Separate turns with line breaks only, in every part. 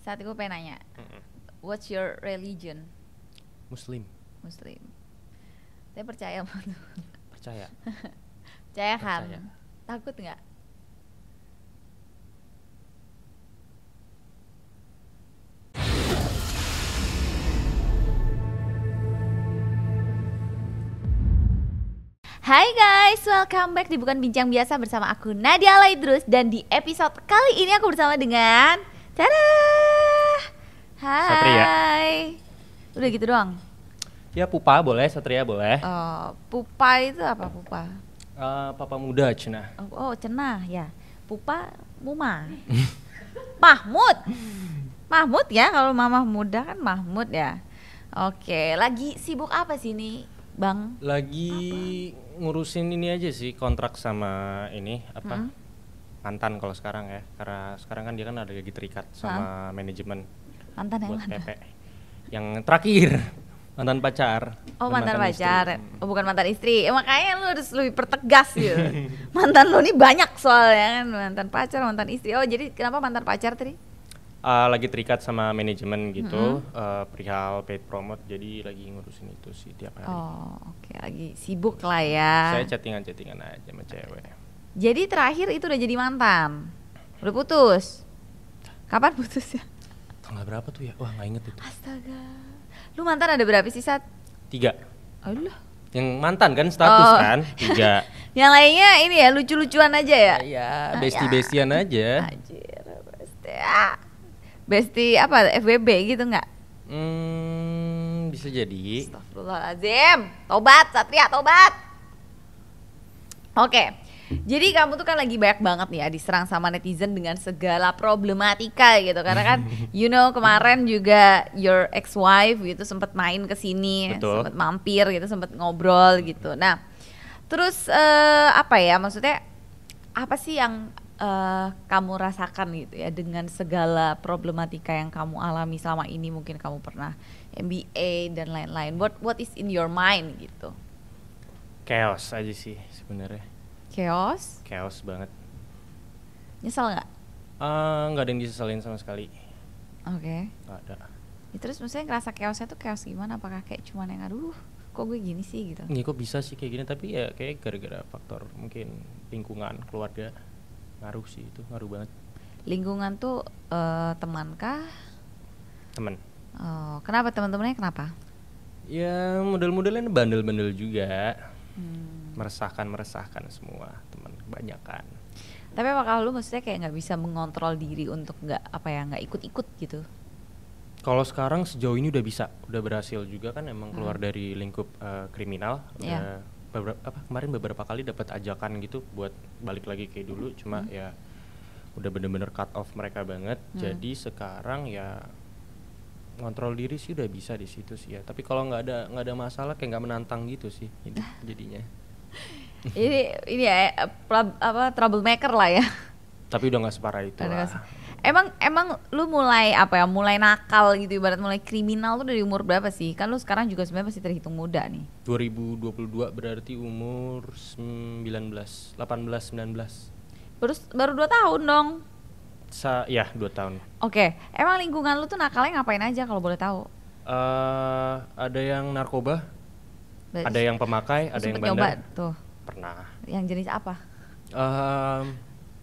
Saat itu pengen nanya,
Mm-mm.
what's your religion?
Muslim.
Muslim. Saya percaya sama tuh.
Percaya.
Percaya kan?
Percaya.
Takut nggak? Hai guys, welcome back di Bukan Bincang Biasa bersama aku Nadia Laidrus. Dan di episode kali ini aku bersama dengan tada!
Satria.
Hai. Udah gitu doang?
Ya Pupa boleh, Satria boleh.
Pupa itu apa Pupa?
Papa muda Cina.
Oh, cenah ya. Pupa Muma. Mahmud. Mahmud ya, kalau mama muda kan Mahmud ya. Oke, lagi sibuk apa sih nih, Bang?
Lagi ngurusin ini aja sih, kontrak sama ini apa? Mantan kalau sekarang ya. Karena sekarang kan dia kan ada lagi terikat sama manajemen
Mantan yang
buat
mana?
PP. Yang terakhir mantan pacar.
Oh,
dan
mantan
istri.
pacar. Oh, bukan mantan istri. Makanya lu harus lebih pertegas gitu. Mantan lu nih banyak soalnya kan, mantan pacar, mantan istri. Oh, jadi kenapa mantan pacar tadi?
Lagi terikat sama manajemen gitu, perihal paid promote, jadi lagi ngurusin itu sih tiap hari.
Oh, oke, lagi sibuk lah ya.
Saya chattingan aja sama cewek.
Jadi terakhir itu udah jadi mantan. Udah putus. Kapan putusnya?
Tanggal berapa tuh ya? Wah, nggak inget itu.
Astaga. Lu mantan ada berapa sih, Sat?
3.
Aduh.
Yang mantan kan status kan 3.
Yang lainnya ini ya lucu-lucuan aja ya?
Ya bestie-bestian aja.
Anjir, bestie. Bestie apa? FWB gitu nggak?
Bisa jadi.
Astagfirullahaladzim. Tobat, Satria, tobat. Oke. Jadi kamu tuh kan lagi banyak banget nih ya diserang sama netizen dengan segala problematika gitu. Karena kan kemarin juga your ex-wife gitu sempat main ke sini,
Betul.
sempat mampir gitu, sempat ngobrol gitu. Nah, terus apa ya maksudnya apa sih yang kamu rasakan gitu ya dengan segala problematika yang kamu alami selama ini? Mungkin kamu pernah MBA dan lain-lain. What is in your mind gitu?
Chaos aja sih sebenarnya.
Chaos?
Chaos banget.
Nyesel nggak?
Nggak ada yang disesalin sama sekali.
Oke.
Nggak ada.
Ya, terus maksudnya ngerasa chaosnya tuh chaos gimana? Apakah kayak cuman yang aduh kok gue gini sih gitu?
Nih kok bisa sih kayak gini, tapi ya kayak gara-gara faktor mungkin lingkungan, keluarga. Ngaruh sih, itu ngaruh banget.
Lingkungan tuh teman kah?
Temen.
Oh, kenapa teman-temannya kenapa?
Ya model-modelnya bandel-bandel juga. Meresahkan semua teman kebanyakan.
Tapi apakah lu maksudnya kayak nggak bisa mengontrol diri untuk nggak ikut-ikut gitu?
Kalau sekarang sejauh ini udah berhasil juga kan emang keluar dari lingkup kriminal.
Iya.
Kemarin beberapa kali dapat ajakan gitu buat balik lagi kayak dulu, cuma ya udah bener-bener cut off mereka banget. Jadi sekarang ya ngontrol diri sih udah bisa di situ sih ya. Tapi kalau nggak ada masalah kayak nggak menantang gitu sih jadinya.
ini ya troublemaker lah ya.
Tapi udah nggak separah itu lah.
Emang lu mulai mulai nakal gitu, ibarat mulai kriminal tuh dari umur berapa sih? Kan lu sekarang juga sebenarnya masih terhitung muda nih.
2022 berarti umur 18, 19.
Baru 2 tahun dong.
Ya 2 tahun.
Oke, emang lingkungan lu tuh nakalnya ngapain aja kalau boleh tahu?
Ada yang narkoba,
Berarti
ada yang pemakai, ada yang
sempet nyoba
bandar.
tuh.
Pernah.
Yang jenis apa?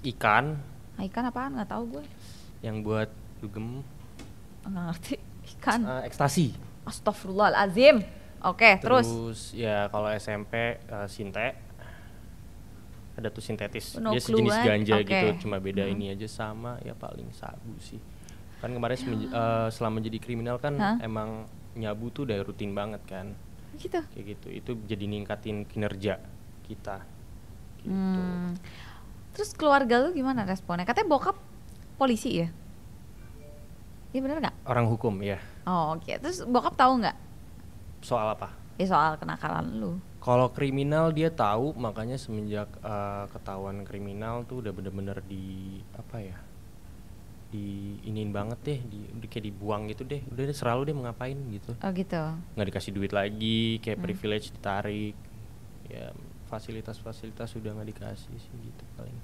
Ikan
Ikan apaan? Nggak tahu gue.
yang buat dugem.
Nggak ngerti. Ikan.
Ekstasi.
Astagfirullahaladzim. Oke, terus
Ya kalau SMP sinte. Ada tuh sintetis.
No
Dia
clue
sejenis
banget.
ganja
Oke.
gitu, cuma beda ini aja sama ya paling sabu sih. Kan kemarin selama jadi kriminal kan emang nyabu tuh udah rutin banget kan.
gitu.
Kayak gitu. Itu jadi ningkatin kinerja kita. Gitu.
Terus keluarga lu gimana responnya? Katanya bokap polisi ya? Iya bener nggak?
Orang hukum ya.
Oh, oke. Terus bokap tahu nggak?
Soal apa?
Ya soal kenakalan lu.
Kalau kriminal dia tahu, makanya semenjak ketahuan kriminal tuh udah bener-bener diinin banget deh, kayak dibuang gitu deh. Udah selalu deh mau ngapain gitu.
Oh gitu.
Nggak dikasih duit lagi, kayak privilege ditarik. Ya fasilitas udah nggak dikasih sih gitu paling.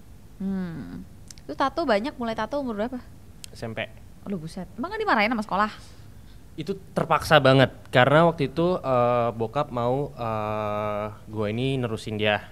Lu tato banyak, mulai tato umur berapa?
SMP.
Lu buset. Emang gak dimarahin sama sekolah?
Itu terpaksa banget karena waktu itu bokap mau gue ini nerusin dia.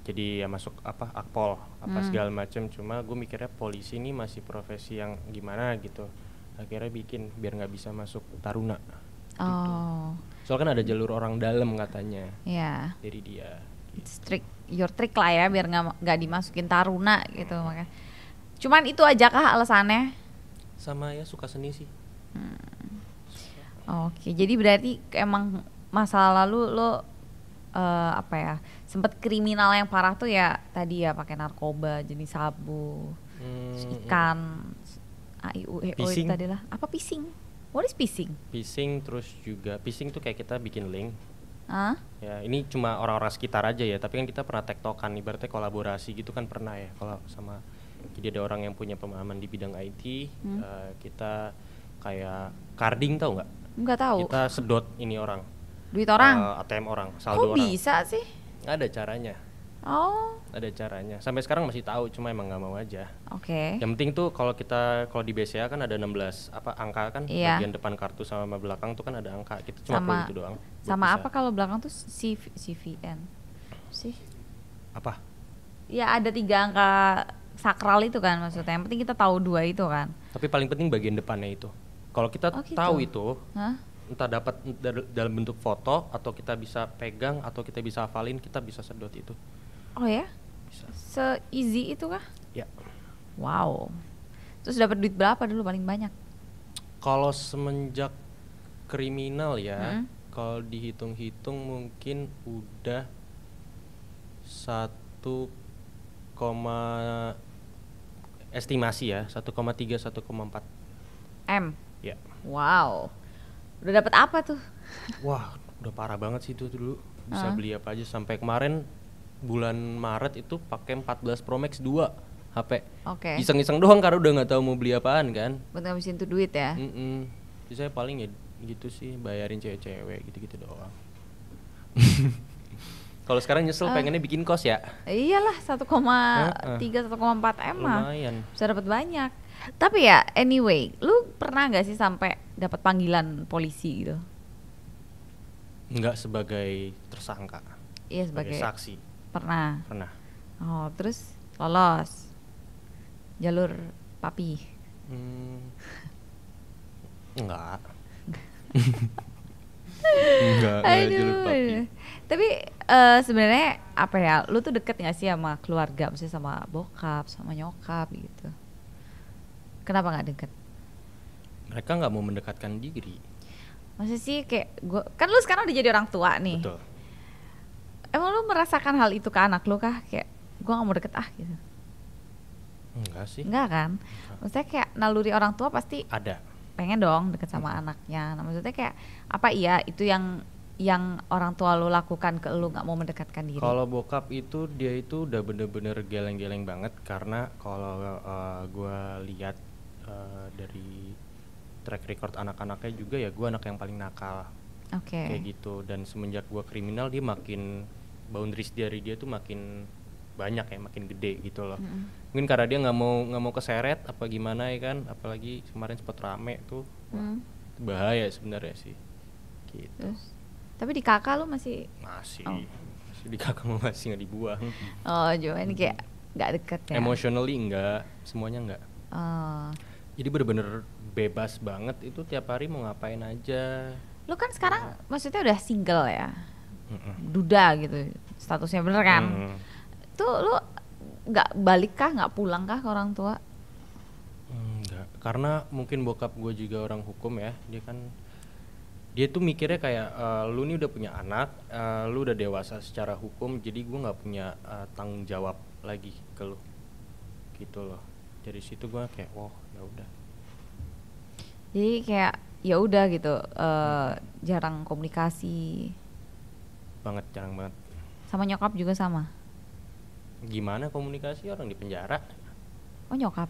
Jadi ya masuk apa akpol apa segala macam. Cuma gue mikirnya polisi ini masih profesi yang gimana gitu. Akhirnya bikin biar nggak bisa masuk Taruna. Gitu.
Oh.
Soalnya kan ada jalur orang dalam katanya.
Iya.
Dari dia.
Gitu. Your trick lah ya biar nggak dimasukin Taruna gitu makanya. Cuman itu aja kah alasannya?
Sama ya suka seni sih.
Oke, jadi berarti emang masa lalu lo apa ya sempet kriminal yang parah tuh ya tadi ya pakai narkoba, jenis sabu, ikan, AIU itu tadi lah. Apa phishing? What is phishing?
Phishing terus juga phishing tuh kayak kita bikin link. Ya ini cuma orang-orang sekitar aja ya, tapi kan kita pernah tektokan, ibaratnya kolaborasi gitu kan pernah ya kalau sama. Jadi ada orang yang punya pemahaman di bidang IT, kita kayak carding tau nggak?
Nggak tahu.
Kita sedot ini orang.
Duit orang?
ATM orang, saldo
orang. Kok bisa sih?
Ada caranya.
Oh.
Ada caranya. Sampai sekarang masih tahu, cuma emang nggak mau aja.
Oke.
Yang penting tuh kalau di BCA kan ada 16 angka kan, bagian depan kartu sama belakang tuh kan ada angka. Kita cuma perlu itu doang.
Sama apa kalau belakang tuh CVN? Sih.
Apa?
Ya ada 3 angka sakral itu kan maksudnya. Yang penting kita tahu 2 itu kan.
Tapi paling penting bagian depannya itu. Kalau kita tahu itu, entah dapat dalam bentuk foto atau kita bisa pegang atau kita bisa hafalin, kita bisa sedot itu.
Oh ya?
Bisa.
Se-easy itu kah?
Ya.
Wow. Terus dapat duit berapa dulu paling banyak?
Kalau semenjak kriminal ya, kalau dihitung-hitung mungkin udah 1, estimasi ya 1,3 1,4
M.
Ya.
Wow. Udah dapat apa tuh?
Wah, udah parah banget sih itu dulu. Bisa beli apa aja sampai kemarin bulan Maret itu pakai 14 Pro Max 2 HP.
Oke.
Iseng-iseng doang karena udah nggak tahu mau beli apaan kan.
Buat ngabisin tuh duit ya.
Jadi saya paling ya gitu sih, bayarin cewek-cewek gitu-gitu doang. Kalau sekarang nyesel pengennya bikin kos ya.
Iyalah 1,3 1,4 M mah.
Lumayan.
Bisa dapat banyak. Tapi ya anyway, lu pernah nggak sih sampai dapat panggilan polisi gitu?
Enggak sebagai tersangka.
Iya sebagai
saksi.
Pernah. Oh, terus lolos jalur papi?
Enggak. Enggak jalur papi.
Tapi sebenarnya apa ya? Lu tuh deket nggak sih sama keluarga, maksudnya sama bokap, sama nyokap gitu? Kenapa nggak deket?
Mereka nggak mau mendekatkan diri.
Maksudnya sih kayak gua, kan lu sekarang udah jadi orang tua nih.
Betul.
Emang lu merasakan hal itu ke anak lu kah? Kayak gua nggak mau deket gitu?
Enggak sih.
Enggak kan? Maksudnya kayak naluri orang tua pasti
ada.
Pengen dong deket sama anaknya. Nah, maksudnya kayak apa iya itu yang orang tua lu lakukan ke lu, nggak mau mendekatkan diri?
Kalau bokap itu dia itu udah bener-bener geleng-geleng banget karena kalau gua lihat dari track record anak-anaknya juga ya gua anak yang paling nakal. Kayak gitu. Dan semenjak gua kriminal dia makin boundaries dari dia tuh makin banyak ya, makin gede gitu loh. Mungkin karena dia nggak mau keseret apa gimana ya kan, apalagi kemarin sempat rame tuh. Wah, bahaya sebenarnya sih gitu.
Terus, tapi di kakak lu masih
di kakak masih nggak dibuang.
Oh cuma ini kayak nggak deket ya?
Emotionally enggak, semuanya enggak. Jadi bener-bener bebas banget, itu tiap hari mau ngapain aja.
Lu kan sekarang maksudnya udah single ya, duda gitu statusnya, bener kan? Tuh lu nggak balik kah, nggak pulang kah ke orang tua?
Enggak, karena mungkin bokap gue juga orang hukum ya. Dia tuh mikirnya kayak lu nih udah punya anak, lu udah dewasa secara hukum, jadi gue nggak punya tanggung jawab lagi ke lu gitu loh. Dari situ gue kayak ya udah.
Jadi kayak ya udah gitu, jarang komunikasi.
Jarang banget.
Sama nyokap juga sama?
Gimana komunikasi, orang di penjara.
Oh nyokap?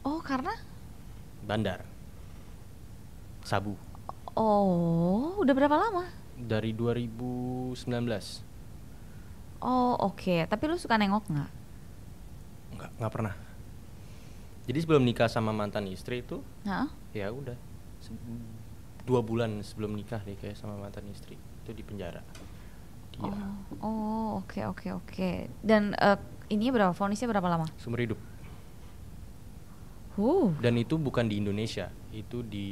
Oh karena?
Bandar sabu.
Oh udah berapa lama?
Dari 2019.
Oh oke. Tapi lu suka nengok nggak?
Nggak pernah. Jadi sebelum nikah sama mantan istri itu
Hah?
ya udah 2 bulan sebelum nikah deh kayak sama mantan istri itu di penjara dia.
Oh, oke oke oke. Dan ini berapa? Vonisnya berapa lama?
Seumur hidup.
Uh,
Dan itu bukan di Indonesia, itu di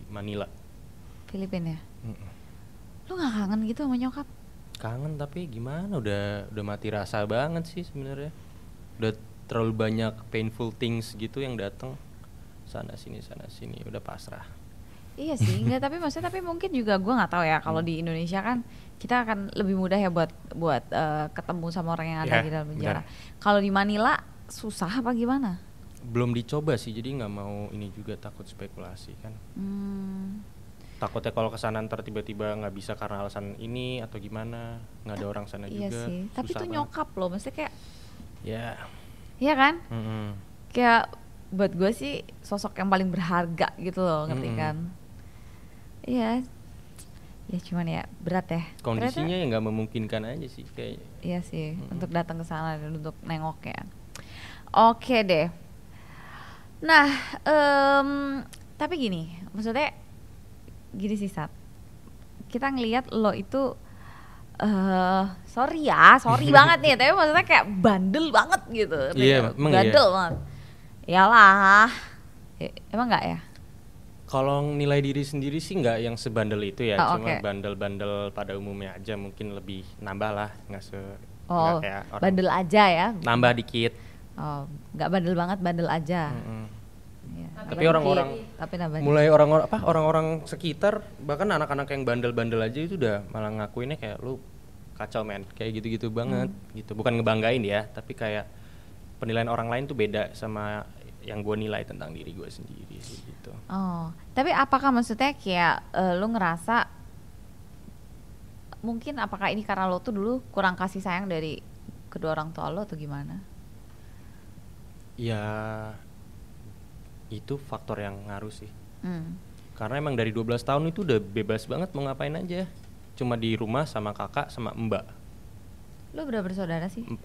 Manila.
Filipina ya.
Mm-mm.
Lu nggak kangen gitu sama nyokap?
Kangen tapi gimana, udah mati rasa banget sih sebenarnya. Udah terlalu banyak painful things gitu yang datang sana sini udah pasrah.
Iya sih, enggak, tapi maksudnya tapi mungkin juga gue nggak tahu ya kalau di Indonesia kan kita akan lebih mudah ya buat ketemu sama orang yang ada
Ya,
di dalam penjara.
benar.
Kalau di Manila susah apa gimana?
Belum dicoba sih, jadi nggak mau ini juga, takut spekulasi kan. Takutnya kalau kesana ntar tiba-tiba nggak bisa karena alasan ini atau gimana, nggak ada orang sana
Iya
juga.
sih, tapi
susah
tuh
banget.
nyokap loh, maksudnya kayak,
Ya.
iya kan?
Mm-mm.
Kayak buat gue sih sosok yang paling berharga gitu loh, ngerti kan? Iya, ya cuman ya berat ya.
Kondisinya
Ternyata,
ya nggak memungkinkan aja sih kayak.
iya sih, untuk datang ke sana dan untuk nengok ya. Oke deh. Nah, tapi gini, maksudnya gini sih Sat, kita ngelihat lo itu sorry banget nih, tapi maksudnya kayak bandel banget gitu.
Iya, emang
bandel
iya.
banget. Iyalah, emang nggak ya?
Kalau nilai diri sendiri sih nggak yang sebandel itu ya,
Oh,
cuma
oke.
bandel-bandel pada umumnya aja, mungkin lebih nambah lah, nggak
Oh,
kayak orang.
bandel aja ya?
Nambah dikit.
Oh, nggak bandel banget, bandel aja.
Mm-mm.
Iya,
Tapi
nambah
orang-orang
dikit, tapi nambah
mulai orang-orang sekitar, bahkan anak-anak yang bandel-bandel aja itu udah malah ngakuinnya kayak lu kacau men, kayak gitu-gitu banget gitu. Bukan ngebanggain ya, tapi kayak penilaian orang lain tuh beda sama yang gue nilai tentang diri gue sendiri gitu.
Oh, tapi apakah maksudnya kayak lu ngerasa mungkin apakah ini karena lo tuh dulu kurang kasih sayang dari kedua orang tua lo atau gimana?
Ya itu faktor yang ngaruh sih.
Hmm.
Karena emang dari 12 tahun itu udah bebas banget mau ngapain aja. Cuma di rumah sama kakak sama mbak.
Lo berapa bersaudara sih?
4.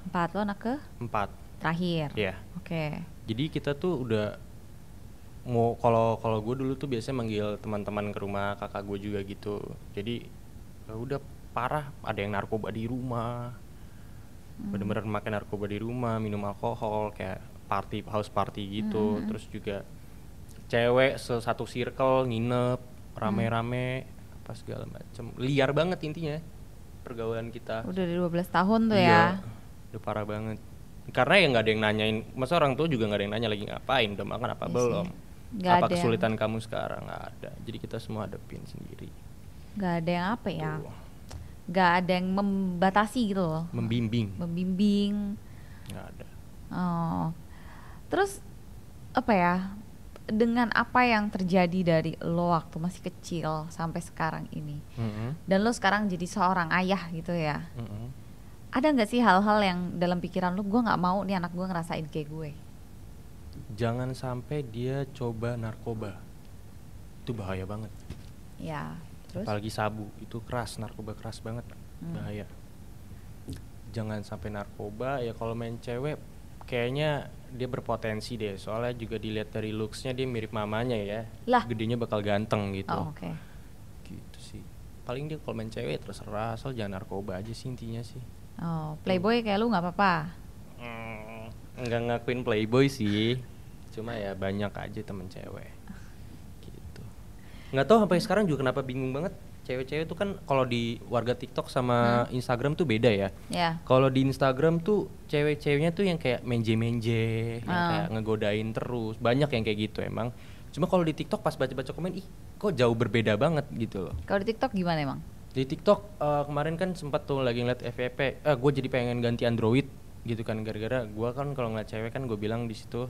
4, lo anak ke
4.
terakhir.
Iya.
Oke.
Jadi kita tuh udah mau, kalau gue dulu tuh biasanya manggil teman-teman ke rumah kakak gue juga gitu. Jadi ya udah parah, ada yang narkoba di rumah. Bener-bener makan narkoba di rumah, minum alkohol, kayak house party gitu. Terus juga cewek satu circle nginep rame-rame apa segala macem, liar banget intinya pergaulan kita.
Udah dari 12 tahun tuh
Iya,
ya.
udah parah banget. Karena ya nggak ada yang nanyain, masa orang tua juga nggak ada yang nanya lagi ngapain, udah makan apa
Iya
belum,
sih. Nggak
apa
ada yang-
kesulitan kamu sekarang, nggak ada. Jadi kita semua hadapin sendiri.
Nggak ada yang apa ya?
Tuh,
Nggak ada yang membatasi gitu loh.
membimbing,
Membimbing.
nggak ada.
Oh. Terus apa ya? Dengan apa yang terjadi dari lo waktu masih kecil sampai sekarang ini, dan lo sekarang jadi seorang ayah gitu ya, ada nggak sih hal-hal yang dalam pikiran lo, gue nggak mau nih anak gue ngerasain kayak gue?
Jangan sampai dia coba narkoba, itu bahaya banget.
Ya, terus?
Apalagi sabu, itu keras, narkoba keras banget, bahaya. Jangan sampai narkoba. Ya kalau main cewek kayaknya dia berpotensi deh, soalnya juga dilihat dari looksnya dia mirip mamanya ya.
Lah.
Gedenya bakal ganteng gitu.
Oh, oke.
Gitu sih. Paling dia kalau main cewek terserah, asal jangan narkoba aja sih intinya sih.
Oh, playboy kayak lu nggak apa-apa?
Nggak ngakuin playboy sih, cuma ya banyak aja temen cewek gitu. Nggak tahu sampai sekarang juga kenapa bingung banget. Cewek-cewek tuh kan kalau di warga TikTok sama Instagram tuh beda ya.
Ya.
Kalau di Instagram tuh cewek-ceweknya tuh yang kayak menje-menje, yang kayak ngegodain terus. Banyak yang kayak gitu emang. Cuma kalau di TikTok pas baca-baca komen, ih kok jauh berbeda banget gitu loh.
Kalau di TikTok gimana emang?
Di TikTok kemarin kan sempat tuh lagi ngeliat FYP, gue jadi pengen ganti Android gitu kan, gara-gara gue kan kalau ngeliat cewek kan gue bilang di situ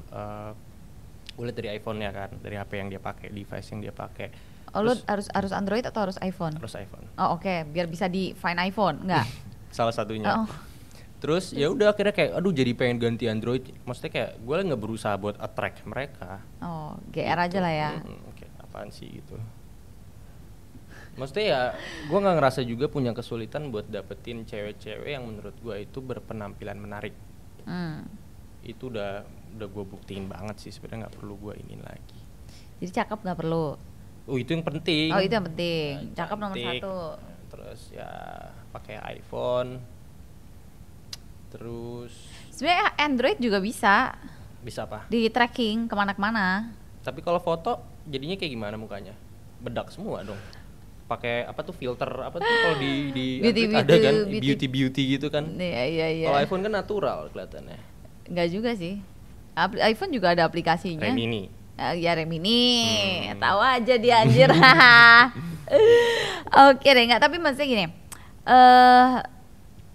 gue liat dari iPhone-nya kan, dari HP yang dia pakai, device yang dia pakai.
Oh, lu harus Android atau harus iPhone?
Terus iPhone.
Oh, oke, biar bisa di find iPhone, enggak?
Salah satunya.
Oh.
Terus ya udah akhirnya kayak aduh jadi pengen ganti Android. Maksudnya kayak gue nggak berusaha buat attract mereka.
Oh, GR aja lah ya.
Kayak apaan sih gitu. Maksudnya ya gue nggak ngerasa juga punya kesulitan buat dapetin cewek-cewek yang menurut gue itu berpenampilan menarik. Itu udah udah gue buktiin banget sih sebenarnya nggak perlu gue ini lagi.
Jadi cakep nggak perlu.
Itu yang penting.
Oh itu yang penting. Cakep nomor
Cantik.
1.
Terus ya pakai iPhone. Terus
Sebenarnya Android juga bisa
bisa apa?
di tracking kemana-kemana.
Tapi kalau foto jadinya kayak gimana mukanya? Bedak semua dong. Pakai apa tuh filter apa tuh kalau di Android ada kan beauty gitu kan.
Iya.
Kalau iPhone kan natural kelihatannya.
Enggak juga sih. iPhone juga ada aplikasinya.
Remini.
Ya Remini. Tahu aja dia anjir. Oke deh, enggak, tapi maksudnya gini.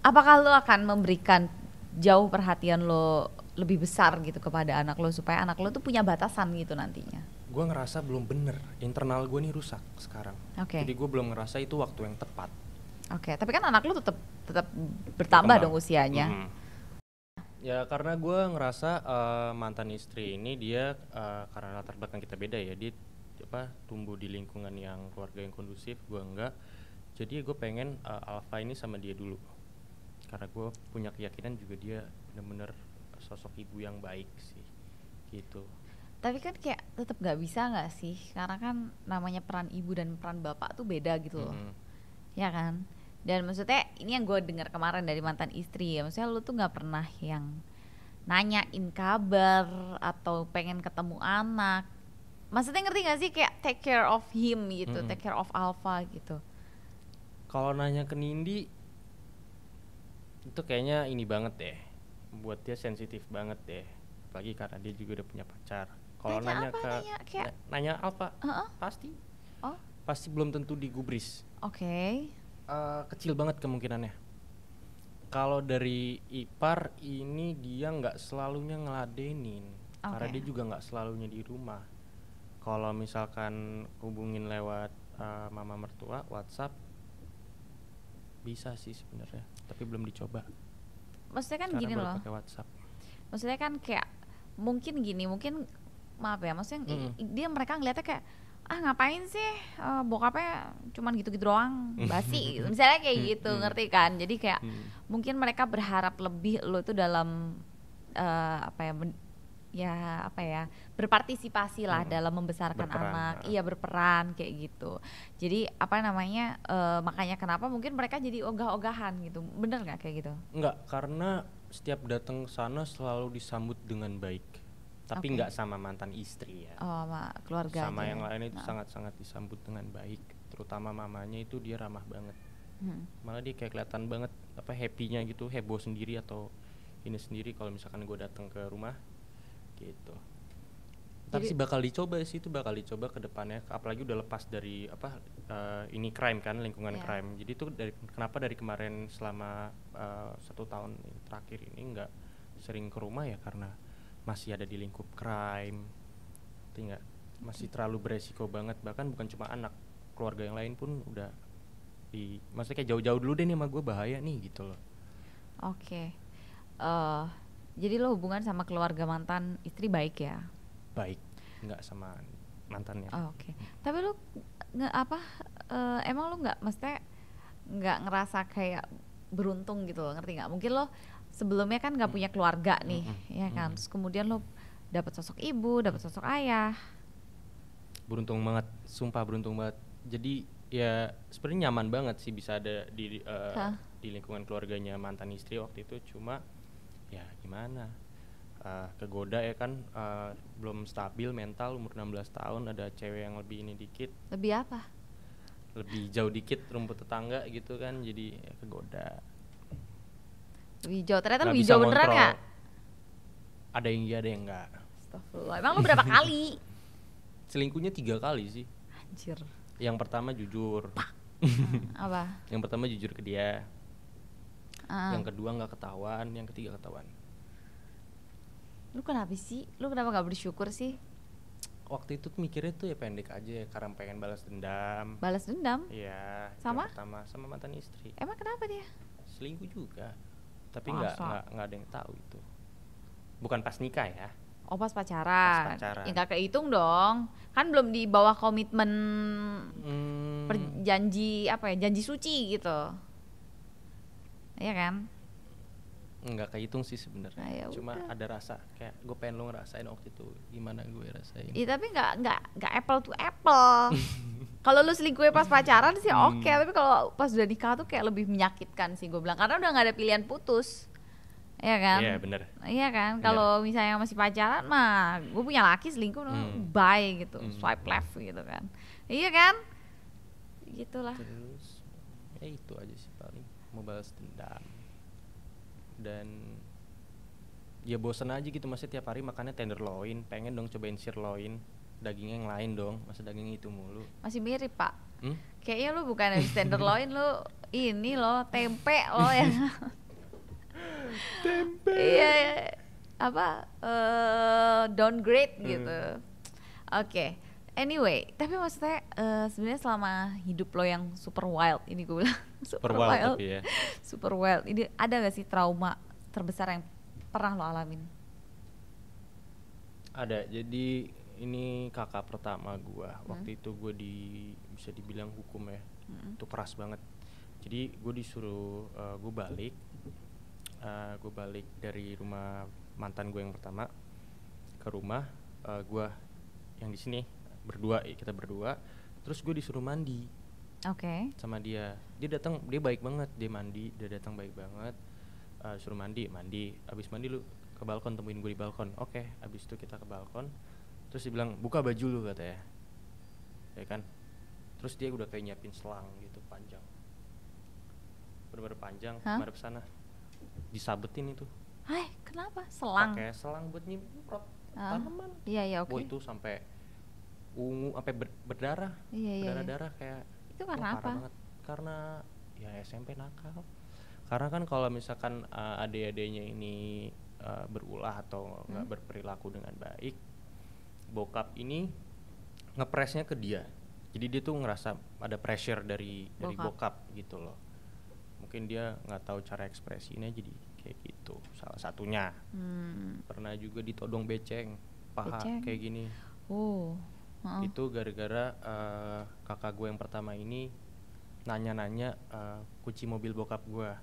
Apakah lo akan memberikan jauh perhatian lo lebih besar gitu kepada anak lo supaya anak lo tuh punya batasan gitu nantinya?
Gue ngerasa belum bener, internal gue nih rusak sekarang. Jadi gue belum ngerasa itu waktu yang tepat.
Tapi kan anak lo tetap bertambah dong usianya.
Ya karena gue ngerasa mantan istri ini dia karena latar belakang kita beda ya, dia tumbuh di lingkungan yang keluarga yang kondusif, gue enggak. Jadi gue pengen Alfa ini sama dia dulu, karena gue punya keyakinan juga dia bener-bener sosok ibu yang baik sih gitu.
Tapi kan kayak tetap nggak bisa nggak sih, karena kan namanya peran ibu dan peran bapak tuh beda gitu loh. Ya kan. Dan maksudnya ini yang gue dengar kemarin dari mantan istri ya, maksudnya lu tuh nggak pernah yang nanyain kabar atau pengen ketemu anak. Maksudnya ngerti gak sih, kayak take care of him gitu, take care of Alfa gitu.
Kalau nanya ke Nindi itu kayaknya ini banget deh, buat dia sensitif banget deh, apalagi karena dia juga udah punya pacar. Kalau nanya Alfa pasti belum tentu digubris. Kecil banget kemungkinannya. Kalau dari ipar ini dia nggak selalunya ngeladenin, karena dia juga nggak selalunya di rumah. Kalau misalkan hubungin lewat mama mertua WhatsApp bisa sih sebenarnya, tapi belum dicoba.
Maksudnya kan gini loh, maksudnya kan kayak mungkin maaf ya, maksudnya mereka ngeliatnya kayak ngapain sih bokapnya cuman gitu-gitu doang, basi gitu. Misalnya kayak gitu, ngerti kan? Jadi kayak mungkin mereka berharap lebih lo itu dalam berpartisipasi lah dalam membesarkan anak, berperan kayak gitu. Jadi makanya kenapa mungkin mereka jadi ogah-ogahan gitu, bener nggak kayak gitu?
Enggak, karena setiap datang ke sana selalu disambut dengan baik, tapi nggak sama mantan istri ya.
Sama keluarga.
Sama
aja.
yang lain itu sangat-sangat disambut dengan baik, terutama mamanya itu dia ramah banget. Malah dia kayak kelihatan banget happy-nya gitu, heboh sendiri atau ini sendiri kalau misalkan gue datang ke rumah gitu. Tapi sih bakal dicoba ke depannya, apalagi udah lepas dari ini crime kan, lingkungan crime. Jadi tuh kenapa dari kemarin selama 1 tahun terakhir ini nggak sering ke rumah ya, karena masih ada di lingkup crime. Tinggal masih terlalu beresiko banget, bahkan bukan cuma anak, keluarga yang lain pun udah maksudnya kayak jauh-jauh dulu deh nih sama gue, bahaya nih gitu loh.
Jadi lo hubungan sama keluarga mantan istri baik ya?
Baik, nggak sama mantannya.
Tapi lo emang lo maksudnya nggak ngerasa kayak beruntung gitu loh, ngerti nggak? Mungkin lo sebelumnya kan nggak punya keluarga nih, ya kan? Terus kemudian lo dapat sosok ibu, dapat sosok ayah.
Beruntung banget, sumpah beruntung banget. Jadi ya sebenarnya nyaman banget sih bisa ada di lingkungan keluarganya mantan istri waktu itu. Cuma ya gimana, kegoda ya kan, belum stabil mental, umur 16 tahun ada cewek yang lebih ini dikit.
Lebih apa?
Lebih jauh dikit, rumput tetangga gitu kan, jadi ya kegoda.
Lebih jauh, ternyata lebih jauh beneran gak?
Ada yang iya, ada yang enggak.
Astagfirullah, emang lu berapa kali?
Selingkuhnya 3 kali sih.
Anjir.
Yang pertama jujur.
Apa?
Yang pertama jujur ke dia. Yang kedua nggak ketahuan, yang ketiga ketahuan.
Lu kenapa sih? Lu kenapa nggak bersyukur sih?
Waktu itu mikirnya tuh ya pendek aja, karena pengen balas dendam.
Balas dendam?
Iya.
Sama?
Pertama sama mantan istri.
Emang kenapa dia?
Selingkuh juga, tapi nggak ada yang tahu itu. Bukan pas nikah ya.
Oh pas pacaran.
Pas pacaran.
Ya nggak kehitung dong. Kan belum di bawah komitmen janji suci gitu. Iya kan?
nggak kehitung sih sebenarnya.
Nah, ya
Cuma
udah.
ada rasa kayak gue pengen lo ngerasain waktu itu gimana gue rasain.
Iya tapi nggak apple to apple. Kalau lu selingkuh pas pacaran sih oke, tapi kalau pas udah nikah tuh kayak lebih menyakitkan sih gue bilang, karena udah nggak ada pilihan putus. Iya kan?
Iya, bener.
Iya kan?
Bener.
Kalau misalnya masih pacaran mah gue punya laki selingkuh bye gitu, swipe left gitu kan. Iya kan? Gitulah.
Terus ya itu aja sih paling, mau balas dendam. Dan ya bosen aja gitu, maksudnya tiap hari makannya tenderloin, pengen dong cobain sirloin, dagingnya yang lain dong, masa daging itu mulu.
Masih mirip pak. Kayaknya lu bukan habis tenderloin, lu ini loh tempe loh ya.
Tempe.
Iya, apa downgrade gitu. Oke. Anyway, tapi maksudnya sebenarnya selama hidup lo yang super wild ini gue bilang
Super wild tapi ya.
super wild ini, ada gak sih trauma terbesar yang pernah lo alamin?
Ada. Jadi ini kakak pertama gue. Waktu itu gue bisa dibilang hukum ya. Itu keras banget. Jadi gue disuruh gue balik dari rumah mantan gue yang pertama ke rumah gue yang di sini kita berdua. Terus gue disuruh mandi.
Oke.
Sama dia datang, dia baik banget, dia datang baik banget. Suruh mandi, abis mandi lu ke balkon, temuin gue di balkon. Oke, abis itu kita ke balkon. Terus dia bilang buka baju lu katanya, ya kan. Terus dia udah kayak nyiapin selang gitu panjang, bener-bener panjang, madep sana, disabetin itu.
Hai, kenapa? Selang?
Pakai selang buat nyemprot tanaman.
Iya, oke.
Itu sampai ungu, sampai berdarah.
Iya.
Berdarah kayak.
Itu karena apa?
Banget. Karena ya SMP nakal. Karena kan kalau misalkan adik-adiknya ini berulah atau nggak berperilaku dengan baik, bokap ini ngepresnya ke dia. Jadi dia tuh ngerasa ada pressure dari bokap gitu loh. Mungkin dia nggak tahu cara ekspresinya, jadi kayak gitu. Salah satunya. Pernah juga ditodong beceng paha kayak gini. Itu gara-gara kakak gue yang pertama ini nanya-nanya kunci mobil bokap gue.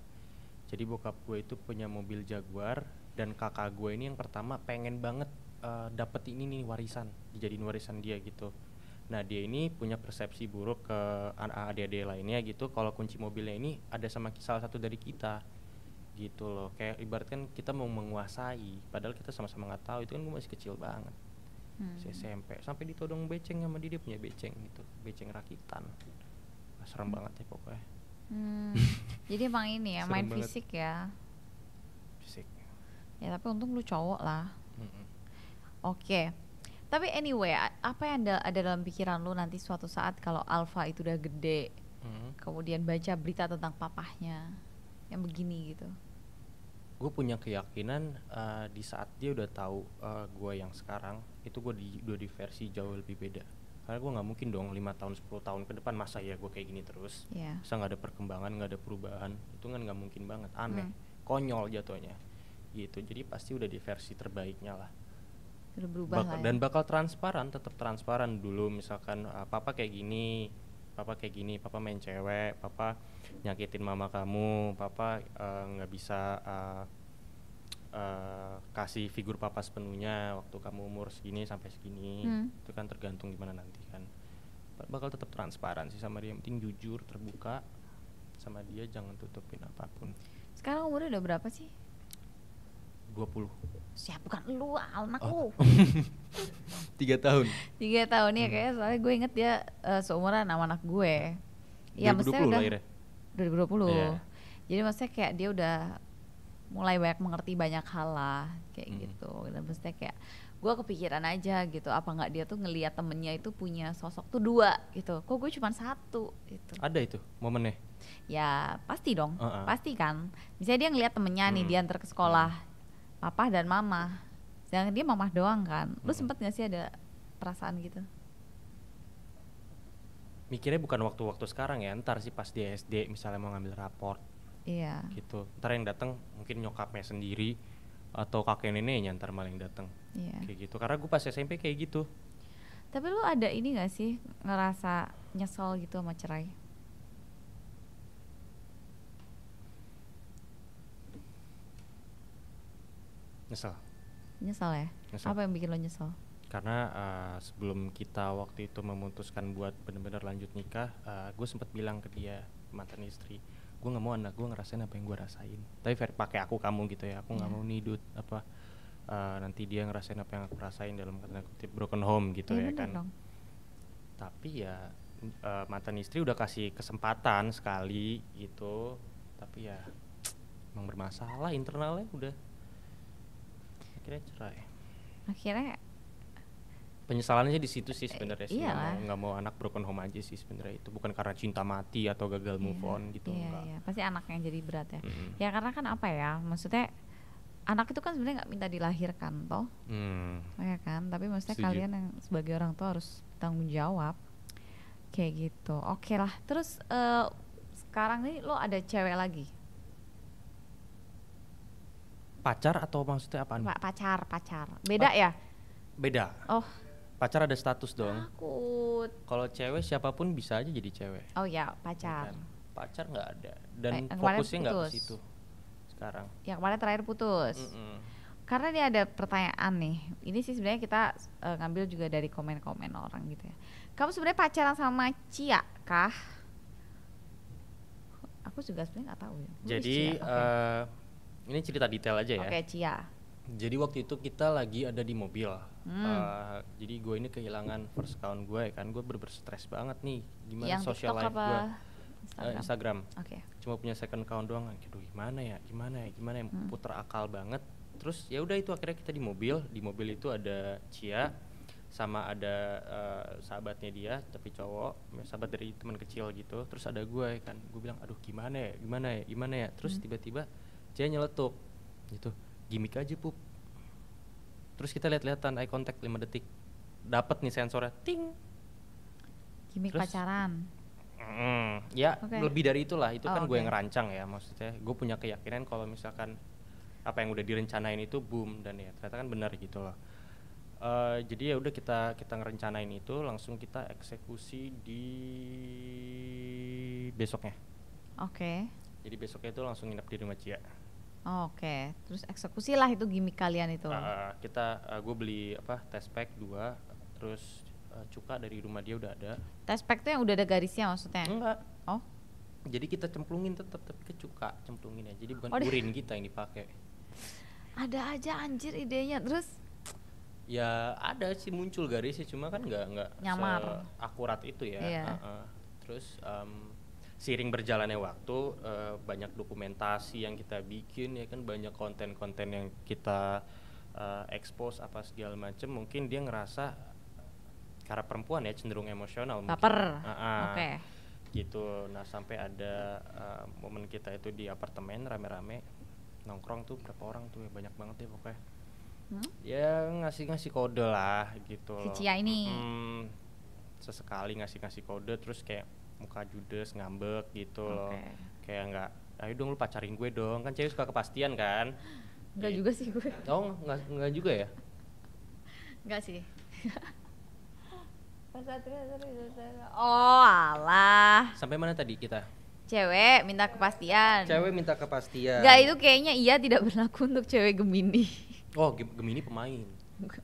Jadi bokap gue itu punya mobil Jaguar, dan kakak gue ini yang pertama pengen banget dapet ini nih warisan, dijadiin warisan dia gitu. Nah dia ini punya persepsi buruk ke adik-adik lainnya gitu, kalau kunci mobilnya ini ada sama salah satu dari kita gitu loh. Kayak ibaratkan kita mau menguasai, padahal kita sama-sama nggak tahu. Itu kan gue masih kecil banget. SMP sampai ditodong beceng sama dia punya beceng gitu, beceng rakitan. Serem banget ya pokoknya.
Jadi emang ini ya main fisik ya.
Fisik.
Ya tapi untung lu cowok lah. Oke. Tapi anyway, apa yang ada dalam pikiran lu nanti suatu saat kalau Alfa itu udah gede, kemudian baca berita tentang papahnya yang begini gitu?
Gue punya keyakinan di saat dia udah tahu gue yang sekarang itu gue udah di versi jauh lebih beda. Karena gue nggak mungkin dong 5 tahun 10 tahun ke depan masa ya gue kayak gini terus. Masa nggak ada perkembangan, nggak ada perubahan, itu kan nggak mungkin banget, aneh, konyol jatuhnya gitu. Jadi pasti udah di versi terbaiknya lah.
Udah berubah lah ya.
Dan bakal transparan, tetap transparan. Dulu misalkan papa kayak gini, papa main cewek, papa nyakitin mama kamu, papa nggak bisa kasih figur papa sepenuhnya waktu kamu umur segini sampai segini. Itu kan tergantung gimana nanti kan. Bakal tetap transparan sih sama dia, yang penting jujur, terbuka sama dia, jangan tutupin apapun.
Sekarang umurnya udah berapa sih?
20.
Siap, bukan lu, anak lu.
3 tahun.
3 tahun ya kayaknya, soalnya gue inget dia seumuran sama anak gue. Iya, maksudnya udah lahirnya 2020. Yeah. Jadi maksudnya kayak dia udah mulai banyak mengerti banyak hal lah kayak gitu. Dan maksudnya kayak gue kepikiran aja gitu, apa nggak dia tuh ngelihat temennya itu punya sosok tuh 2 gitu. Kok gue cuma 1 gitu.
Ada itu momennya?
Ya pasti dong, pasti kan. Misalnya dia ngelihat temennya nih diantar ke sekolah, papa dan mama, sedangkan dia mama doang kan. Lu sempet gak sih ada perasaan gitu?
Mikirnya bukan waktu-waktu sekarang ya, ntar sih pas di SD misalnya mau ngambil raport.
Iya.
Gitu. Ntar yang datang mungkin nyokapnya sendiri atau kakek neneknya ntar malah yang datang.
Iya.
Kayak gitu. Karena gue pas SMP kayak gitu.
Tapi lu ada ini gak sih ngerasa nyesel gitu sama cerai?
Nyesel.
Nyesel ya?
Nyesel.
Apa yang bikin lo nyesel?
Karena sebelum kita waktu itu memutuskan buat bener-bener lanjut nikah, gue sempat bilang ke dia, mantan istri, gue nggak mau anak gue ngerasain apa yang gue rasain. Tapi pakai aku kamu gitu ya, aku nggak mau nih nanti dia ngerasain apa yang aku rasain dalam kata kutip broken home gitu ya kan.
Dong.
Tapi ya mantan istri udah kasih kesempatan sekali gitu, tapi ya emang bermasalah internalnya, udah akhirnya cerai.
Akhirnya
Penyesalannya di situ sih sebenarnya sih,
iyalah.
nggak mau anak broken home aja sih sebenarnya, itu bukan karena cinta mati atau gagal move on gitu, enggak.
Iya, pasti anak yang jadi berat ya. Ya karena kan apa ya, maksudnya anak itu kan sebenarnya nggak minta dilahirkan toh, ya kan. Tapi maksudnya
Setuju.
kalian yang sebagai orang tua harus tanggung jawab kayak gitu. Oke lah. Terus sekarang nih lo ada cewek lagi?
Pacar atau maksudnya apaan?
Pacar. Beda ya?
Beda.
Oh,
Pacar ada status dong.
takut.
Kalau cewek siapapun bisa aja jadi cewek.
Oh ya, pacar.
Kan? Pacar nggak ada, dan
yang kemarin
fokusnya nggak ke
putus.
situ sekarang.
Yang kemarin terakhir putus. Karena dia ada pertanyaan nih. Ini sih sebenarnya kita ngambil juga dari komen-komen orang gitu ya. Kamu sebenarnya pacaran sama Cia kah? Aku juga sebenarnya nggak tahu ya.
Jadi ini cerita detail aja ya.
Oke, Cia.
Jadi waktu itu kita lagi ada di mobil. Jadi gue ini kehilangan first account gue ya kan. Gue bener-bener stres banget nih. Gimana
Yang
social
TikTok
life
apa
gue.
Instagram?
Instagram.
Oke.
Cuma punya second account doang. Aduh gimana ya puter akal banget. Terus ya udah itu akhirnya kita di mobil. Di mobil itu ada Cia sama ada sahabatnya dia tapi cowok, sahabat dari teman kecil gitu. Terus ada gue ya kan. Gue bilang aduh gimana ya. Terus tiba-tiba Cia nyeletuk gitu. Gimik aja pup. Terus kita lihat-lihatan eye contact 5 detik. Dapat nih sensornya ting.
Gimik
Terus,
pacaran.
Ya
Okay.
lebih dari itulah. Itu kan gue
Okay.
yang ngerancang ya. Maksudnya gue punya keyakinan kalau misalkan apa yang udah direncanain itu boom, dan ya ternyata kan benar gitu loh. Jadi ya udah kita ngerencanain itu, langsung kita eksekusi di besoknya.
Oke.
Jadi besoknya itu langsung nginep di rumah Cia.
Oke. Terus eksekusi lah itu gimik kalian itu.
Gue beli test pack 2, terus cuka dari rumah dia udah ada.
Test pack tuh yang udah ada garisnya maksudnya?
Enggak.
Oh.
Jadi kita cemplungin tetap ke cuka, cemplungin ya. Jadi bukan
Oh,
urin kita yang dipakai.
Ada aja anjir idenya. Terus
Ya ada sih muncul garisnya, cuma kan nggak
Nyamar.
akurat itu ya.
Iya.
Terus seiring berjalannya waktu, banyak dokumentasi yang kita bikin ya kan, banyak konten-konten yang kita expose apa segala macem. Mungkin dia ngerasa karena perempuan ya cenderung emosional,
baper.
mungkin.
Oke.
Gitu. Nah sampai ada momen kita itu di apartemen rame-rame nongkrong tuh, berapa orang tuh ya, banyak banget ya pokoknya. Ya ngasih kode lah gitu
Si
loh.
Cia ini.
Sesekali ngasih kode, terus kayak muka judes, ngambek gitu loh. Kayak nggak, ayo dong lu pacarin gue dong, kan cewek suka kepastian kan.
Enggak juga sih gue.
Oh nggak juga ya.
Enggak sih. Oh alah.
Sampai mana tadi kita?
Cewek minta kepastian.
Cewek minta kepastian.
Enggak, itu kayaknya iya tidak berlaku untuk cewek Gemini.
Oh Gemini pemain,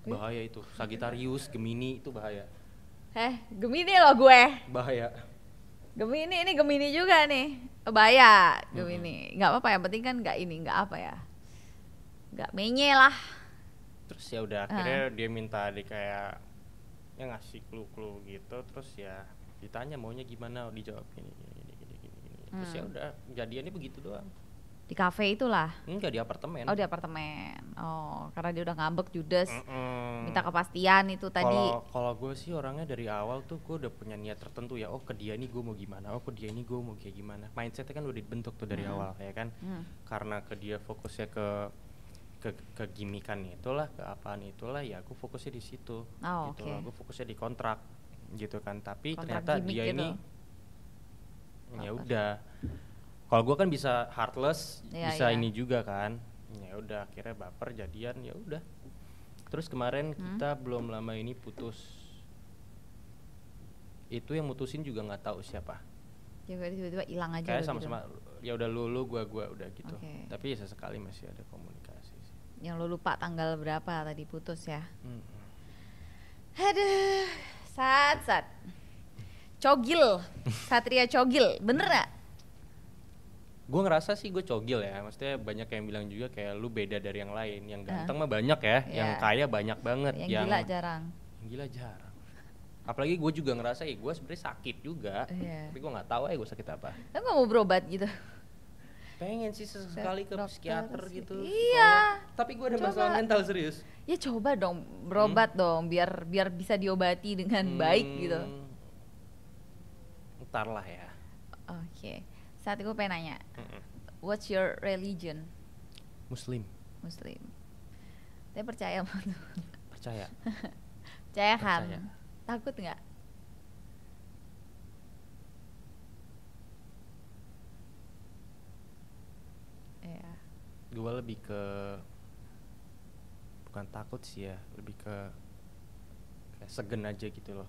bahaya itu. Sagittarius, Gemini itu bahaya.
Gemini loh gue.
Bahaya.
Gemini, ini Gemini juga nih. Bahaya Gemini. Nggak apa-apa, yang penting kan nggak apa ya, nggak menye lah.
Terus ya udah akhirnya dia minta kayak ya ngasih clue gitu. Terus ya ditanya maunya gimana, dijawab gini. Terus ya udah jadiannya begitu doang.
Di kafe itulah.
Enggak, di apartemen.
Oh, di apartemen. Oh, karena dia udah ngambek judes. Minta kepastian itu tadi.
Kalau gue sih orangnya dari awal tuh gue udah punya niat tertentu ya. Oh ke dia nih gue mau gimana, oh ke dia ini gue mau kayak gimana. Mindsetnya kan udah dibentuk tuh dari awal ya kan. Karena ke dia fokusnya ke gimikan itulah, ke apaan itulah, ya aku fokusnya di situ. Gitu loh. Gue fokusnya di kontrak gitu kan. Tapi kontrak ternyata dia gitu. Ini ya udah. Kalau gue kan bisa heartless, bisa ini juga kan. Ya udah akhirnya baper, jadian, ya udah. Terus kemarin kita belum lama ini putus. Itu yang mutusin juga nggak tahu siapa.
Ya tiba-tiba hilang aja.
Kayak sama-sama gitu. Ya udah lu gua udah gitu. Tapi ya sesekali masih ada komunikasi sih.
Yang lo lupa tanggal berapa tadi putus ya?
Mm-mm.
Aduh, Sat. Cogil, Satria Cogil, bener gak?
Gue ngerasa sih gue cogil ya, maksudnya banyak yang bilang juga kayak lu beda dari yang lain. Yang
Ah.
ganteng mah banyak ya, yang
Iya.
kaya banyak banget,
Yang gila jarang.
yang gila jarang. Apalagi gue juga ngerasa gue sebenarnya sakit juga,
Iya.
tapi gue nggak tahu gue sakit apa.
Lo gak mau berobat gitu?
Pengen sih sesekali ke
Dokter
psikiater
sih.
gitu,
Iya.
psikolog. Tapi gue ada
Coba.
masalah mental serius.
Ya coba dong berobat dong, biar bisa diobati dengan baik gitu.
Ntar lah ya.
Oke, saat itu gue pengen nanya,
Mm-mm.
what's your religion?
Muslim,
Muslim. Tapi percaya sama Tuhan?
percaya.
Percaya kan?
Percaya.
Takut nggak? Iya.
Gue lebih ke bukan takut sih ya, lebih ke kayak segen aja gitu loh.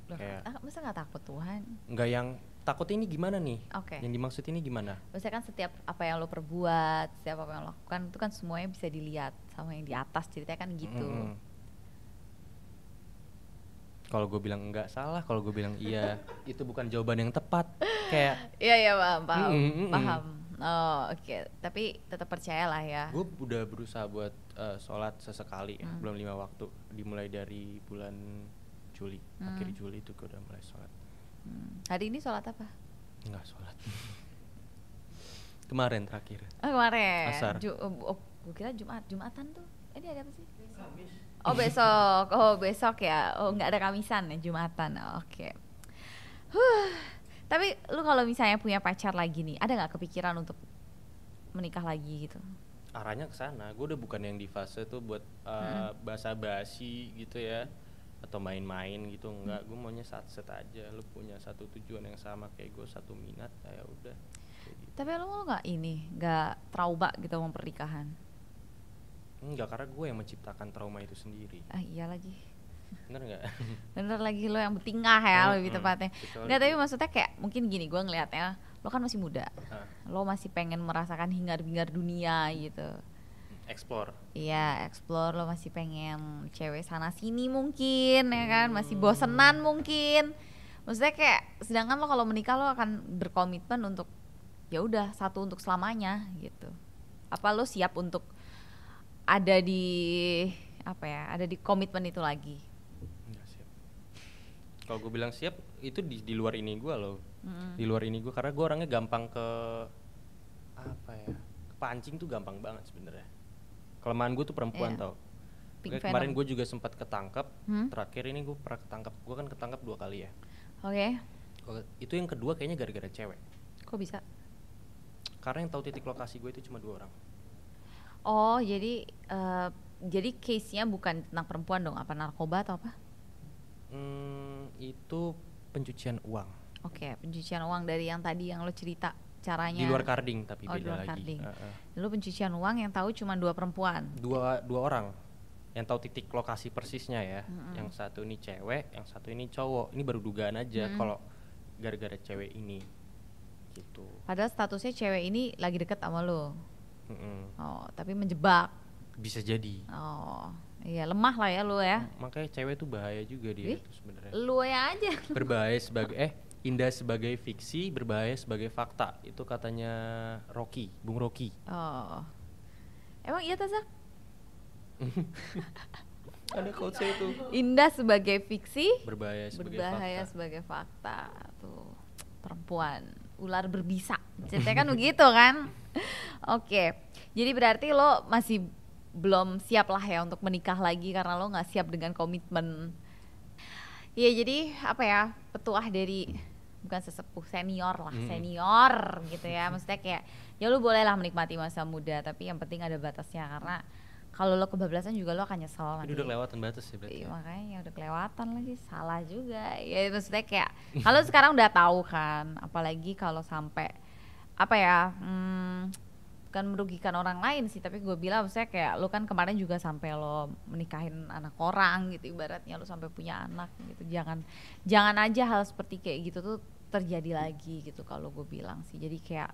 Loh,
Kayak-
masa nggak takut Tuhan?
Nggak yang takut ini gimana nih?
Oke.
Yang dimaksud ini gimana?
Maksudnya kan setiap apa yang lo perbuat, setiap apa yang lo lakukan itu kan semuanya bisa dilihat sama yang di atas, ceritanya kan gitu.
Mm-mm. Kalau gue bilang enggak salah, kalau gue bilang iya itu bukan jawaban yang tepat. Kayak
Iya paham.
Mm-mm.
Paham. Oh oke, tapi tetap percaya lah ya.
gue udah berusaha buat sholat sesekali ya,
Hmm.
belum 5 waktu. Dimulai dari bulan Juli, akhir Juli itu gue udah mulai sholat.
Hari ini sholat apa?
Enggak sholat. Kemarin terakhir.
Oh kemarin.
Asar.
Gue kira Jumatan tuh. Ini ada apa sih? Oh besok. Oh besok ya. Oh nggak ada Kamisan ya, Jumatan. Oke. Tapi lu kalau misalnya punya pacar lagi nih, ada nggak kepikiran untuk menikah lagi gitu?
Arahnya ke sana. Gue udah bukan yang di fase tuh buat basa-basi gitu ya, atau main-main gitu. Enggak, gue maunya set aja. Lu punya satu tujuan yang sama kayak gue, satu minat, ya udah. Kayak gitu.
Tapi lu nggak trauma gitu sama pernikahan?
Enggak, karena gue yang menciptakan trauma itu sendiri.
Ah iya lagi.
Bener nggak?
Bener lagi lo yang bertingkah ya lebih tepatnya.
Kecuali
Nggak, tapi
gitu.
maksudnya kayak mungkin gini, gue ngelihatnya lo kan masih muda,
Ah,
lo masih pengen merasakan hingar-bingar dunia gitu.
explore.
Iya, explore, lo masih pengen cewek sana sini mungkin ya kan, masih bosenan mungkin. Maksudnya kayak sedangkan lo kalau menikah lo akan berkomitmen untuk ya udah satu untuk selamanya gitu. Apa lo siap untuk ada di apa ya, ada di komitmen itu lagi?
Enggak siap. Kalau gue bilang siap itu di luar ini gue loh. Di luar ini gue, karena gue orangnya gampang ke apa ya, kepancing tuh gampang banget sebenarnya. Kelemahan gue tuh perempuan
Iya.
tau.
Pink
Kayak kemarin
venom.
gue juga sempat ketangkep.
Hmm?
Terakhir ini gue pernah ketangkep. Gue kan ketangkep 2 kali ya.
Oke.
Itu yang kedua kayaknya gara-gara cewek.
Kok bisa?
Karena yang tahu titik lokasi gue itu cuma 2 orang.
Oh, jadi case-nya bukan tentang perempuan dong, apa narkoba atau apa?
Itu pencucian uang.
Oke, pencucian uang dari yang tadi yang lo cerita caranya.
Di luar karding tapi
Oh, di
beda
luar
lagi.
karding.
Heeh.
Lo pencucian uang yang tahu cuma 2 perempuan.
Dua orang yang tahu titik lokasi persisnya ya. Yang satu ini cewek, yang satu ini cowok. Ini baru dugaan aja kalau gara-gara cewek ini gitu.
Padahal statusnya cewek ini lagi deket sama lo.
Mm-mm.
Oh, tapi menjebak.
Bisa jadi.
Oh, iya lemah lah ya lo ya.
Makanya cewek tuh bahaya juga dia
Ih,
tuh sebenarnya.
Lo ya aja.
Berbahaya sebagai indah sebagai fiksi, berbahaya sebagai fakta. Itu katanya Rocky, Bung Rocky.
Oh. Emang iya Tazak?
Ada quotes itu.
Indah sebagai fiksi,
Berbahaya sebagai
berbahaya
fakta.
sebagai fakta. Tuh, perempuan, ular berbisa. Ceritanya kan begitu kan? Oke. Jadi berarti lo masih belum siap lah ya untuk menikah lagi karena lo nggak siap dengan komitmen. Iya, jadi apa ya, petuah dari bukan sesepuh, senior lah, senior gitu ya. Maksudnya kayak ya lo boleh lah menikmati masa muda, tapi yang penting ada batasnya karena kalau lo kebablasan juga lo akan nyesel
Ini
nanti.
udah kelewatan batas ya berarti.
Iya,
Ya?
makanya udah kelewatan lagi, salah juga. Ya maksudnya kayak kalau sekarang udah tahu kan, apalagi kalau sampai apa ya, bukan merugikan orang lain sih, tapi gue bilang maksudnya kayak lo kan kemarin juga sampai lo menikahin anak orang gitu, ibaratnya lo sampai punya anak gitu. Jangan aja hal seperti kayak gitu tuh terjadi lagi gitu kalau gue bilang sih. Jadi kayak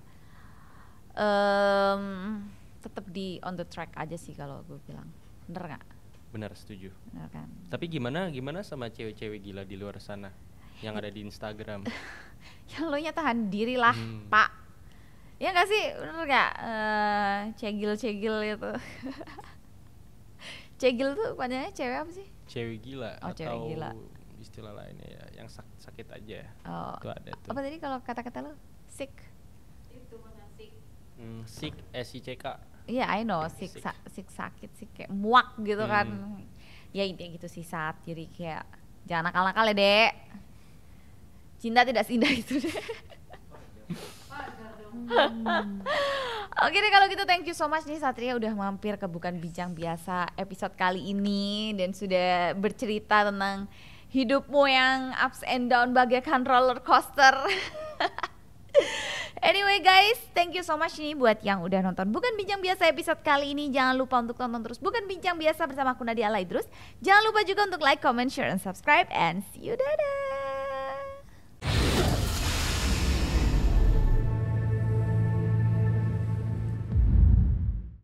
tetap di on the track aja sih kalau gue bilang. Bener nggak?
Benar, setuju.
Bener kan?
Tapi gimana sama cewek-cewek gila di luar sana yang ada di Instagram?
Ya lo nya tahan diri lah, Pak. Ya nggak sih, bener nggak? Cegil itu. Cegil tuh panjangnya cewek apa sih?
Cewek gila
Oh,
atau
cewek gila.
istilah lainnya ya yang sakit aja.
Oh,
Itu ada tuh.
apa tadi kalau kata-kata lo? Sick.
Sick, SICK.
Iya, I know, sick sakit sih kayak muak gitu kan. Ya intinya gitu sih Sat. Jadi kayak jangan nakal-nakal ya, Dek. Cinta tidak seindah itu, Dek. Oke deh kalau gitu, thank you so much nih Satria udah mampir ke Bukan Bincang Biasa episode kali ini dan sudah bercerita tentang hidupmu yang ups and down bagaikan roller coaster. Anyway guys, thank you so much nih buat yang udah nonton Bukan Bincang Biasa episode kali ini. Jangan lupa untuk tonton terus Bukan Bincang Biasa bersama aku Nadia Alaidrus. Jangan lupa juga untuk like, comment, share, and subscribe. And see you, dadah.